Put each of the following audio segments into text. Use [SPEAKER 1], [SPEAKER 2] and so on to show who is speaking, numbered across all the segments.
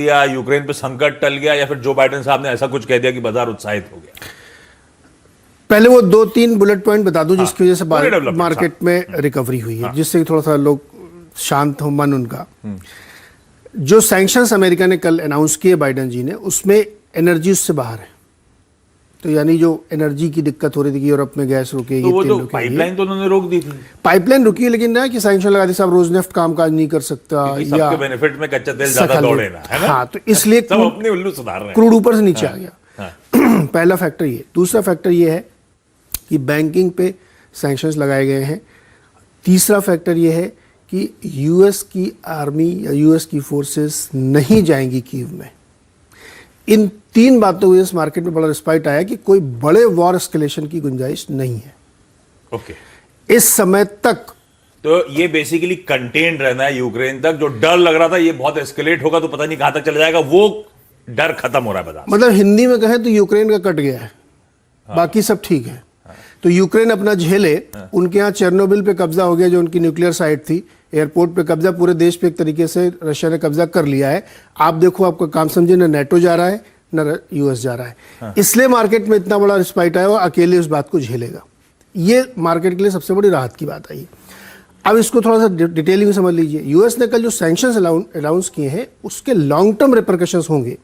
[SPEAKER 1] या यूक्रेन पे संकट टल गया, या फिर जो बाइडेन साहब ने ऐसा कुछ कह दिया कि बाजार उत्साहित हो गया?
[SPEAKER 2] पहले वो 2-3 बुलेट पॉइंट बता दूं जिसकी वजह से मार्केट में रिकवरी हुई है, जिससे थोड़ा सा लोग शांत हो मन उनका। जो सैंक्शंस अमेरिका ने कल अनाउंस किए बाइडेन जी ने, उसमें एनर्जी उससे बाहर है। तो यानी जो एनर्जी की दिक्कत हो रही थी कि यूरोप में गैस रुकेगी,
[SPEAKER 1] तो वो तो पाइपलाइन तो उन्होंने रोक दी थी।
[SPEAKER 2] पाइपलाइन रुकी है, लेकिन ना कि सैंक्शन लगा दी साहब, रोजनेफ्ट कामकाज नहीं कर सकता या
[SPEAKER 1] बेनिफिट में कच्चा तेल ज्यादा दौड़े ना, है ना?
[SPEAKER 2] हाँ, तो इसलिए
[SPEAKER 1] सब अपनी उल्लू सुधार रहे हैं।
[SPEAKER 2] क्रूड ऊपर से नीचे आ गया। पहला फैक्टर ये। दूसरा फैक्टर ये है कि बैंकिंग पे सैंक्शंस लगाए गए हैं। तीसरा फैक्टर ये है कि यूएस की आर्मी या यूएस की फोर्सेस नहीं जाएंगी कीव में। इन 3 बातों की इस मार्केट में बड़ा रिस्पाइट आया कि कोई बड़े वॉर एस्केलेशन की गुंजाइश नहीं है
[SPEAKER 1] ओके
[SPEAKER 2] इस समय तक।
[SPEAKER 1] तो ये बेसिकली कंटेन्ड रहना है यूक्रेन तक। जो डर लग रहा था ये बहुत एस्केलेट होगा तो पता नहीं कहां तक चला जाएगा, वो डर खत्म हो रहा है बाजार।
[SPEAKER 2] मतलब हिंदी में कहें तो यूक्रेन का कट गया है। बाकी सब ठीक है। तो यूक्रेन अपना झेले। उनके यहाँ चेरनोबिल पे कब्जा हो गया, जो उनकी न्यूक्लियर साइट थी। एयरपोर्ट पे कब्जा, पूरे देश पे एक तरीके से रशिया ने कब्जा कर लिया है। आप देखो, आपका काम समझे, ना नेटो जा रहा है ना यूएस जा रहा है। इसलिए मार्केट में इतना बड़ा रिस्पाइट आया, और अकेले उस बात को झेलेगा। ये मार्केट के लिए सबसे बड़ी राहत की बात आई। अब इसको थोड़ा सा डिटेलिंग में समझ लीजिए। यूएस ने कल जो सैंक्शंस अनाउंस किए हैं, उसके लॉन्ग टर्म रिपरकशंस होंगे,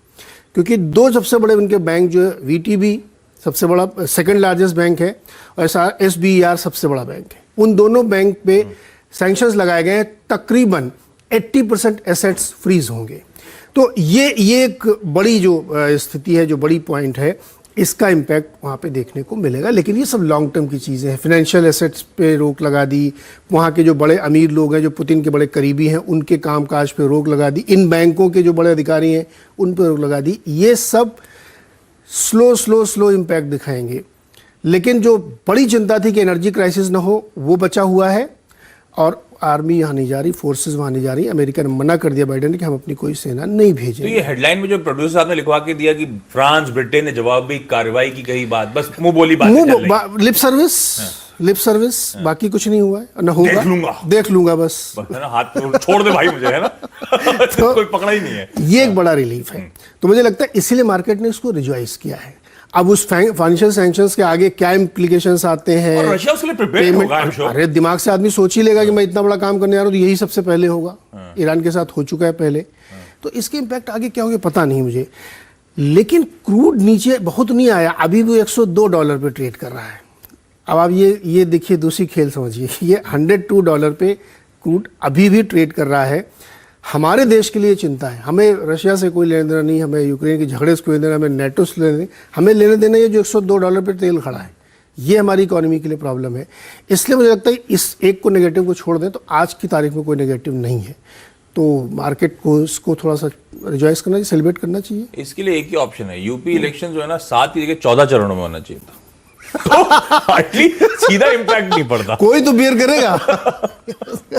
[SPEAKER 2] क्योंकि 2 सबसे बड़े उनके बैंक जो है, वीटीबी सबसे बड़ा सेकंड लार्जेस्ट बैंक है, और एसबीआर सबसे बड़ा बैंक है। उन दोनों बैंक पे सैंक्शंस लगाए गए हैं। तकरीबन 80% एसेट्स फ्रीज होंगे। तो ये एक बड़ी जो स्थिति है, जो बड़ी पॉइंट है, इसका इम्पैक्ट वहाँ पे देखने को मिलेगा। लेकिन ये सब लॉन्ग टर्म की चीज़ें हैं। फाइनेंशियल एसेट्स पे रोक लगा दी। वहाँ के जो बड़े अमीर लोग हैं, जो पुतिन के बड़े करीबी हैं, उनके कामकाज पे रोक लगा दी। इन बैंकों के जो बड़े अधिकारी हैं, उन पर रोक लगा दी। ये सब स्लो इम्पैक्ट दिखाएंगे। लेकिन जो बड़ी चिंता थी कि एनर्जी क्राइसिस ना हो, वो बचा हुआ है। और आर्मी यहाँ नहीं जा रही, फोर्सेस वहाँ नहीं जा रही। अमेरिका ने मना कर दिया बाइडेन ने कि हम अपनी कोई सेना नहीं भेजेंगे।
[SPEAKER 1] तो ये हेडलाइन में जो प्रोड्यूसर साहब ने लिखवा के दिया कि फ्रांस ब्रिटेन ने जवाबी कार्रवाई की, कही बात बस मुंह बोली बात, लिप सर्विस, बाकी कुछ नहीं हुआ है, ना होगा। देख लूंगा बस है ना, हाथ छोड़ दे भाई मुझे, है ना। तो कोई पकड़ा ही नहीं है।
[SPEAKER 2] ये एक बड़ा रिलीफ है। तो मुझे लगता है इसीलिए मार्केट ने इसको रिजॉइस किया है। अब उस फाइनेंशियल सैंक्शंस के आगे क्या इम्प्लीकेशंस आते हैं,
[SPEAKER 1] और रशिया उसके लिए प्रिपेयर होगा, I'm sure।
[SPEAKER 2] अरे दिमाग से आदमी सोच ही लेगा कि मैं इतना बड़ा काम करने जा रहा हूँ, तो यही सबसे पहले होगा। ईरान के साथ हो चुका है पहले। तो इसके इम्पैक्ट आगे क्या होगा पता नहीं मुझे। लेकिन क्रूड नीचे बहुत नहीं आया, अभी भी $102 पे ट्रेड कर रहा है। अब आप ये देखिए, दूसरी खेल समझिए। ये $102 पे क्रूड अभी भी ट्रेड कर रहा है। हमारे देश के लिए चिंता है। हमें रशिया से कोई लेना देना नहीं, हमें यूक्रेन के झगड़े से कोई लेना, हमें नेटो से लेना नहीं। हमें लेने देना ये जो $102 पे तेल खड़ा है, ये हमारी इकोनॉमी के लिए प्रॉब्लम है। इसलिए मुझे लगता है इस एक को नेगेटिव को छोड़ दें तो आज की तारीख में कोई नेगेटिव नहीं है। तो मार्केट को इसको थोड़ा सा रिजॉइस करना चाहिए, सेलिब्रेट करना चाहिए।
[SPEAKER 1] इसके लिए एक ही ऑप्शन है, यूपी इलेक्शन जो है ना 7 की जगह 14 चरणों में होना चाहिए था। तो सीधा इम्पैक्ट नहीं पड़ता।
[SPEAKER 2] कोई तो बियर करेगा।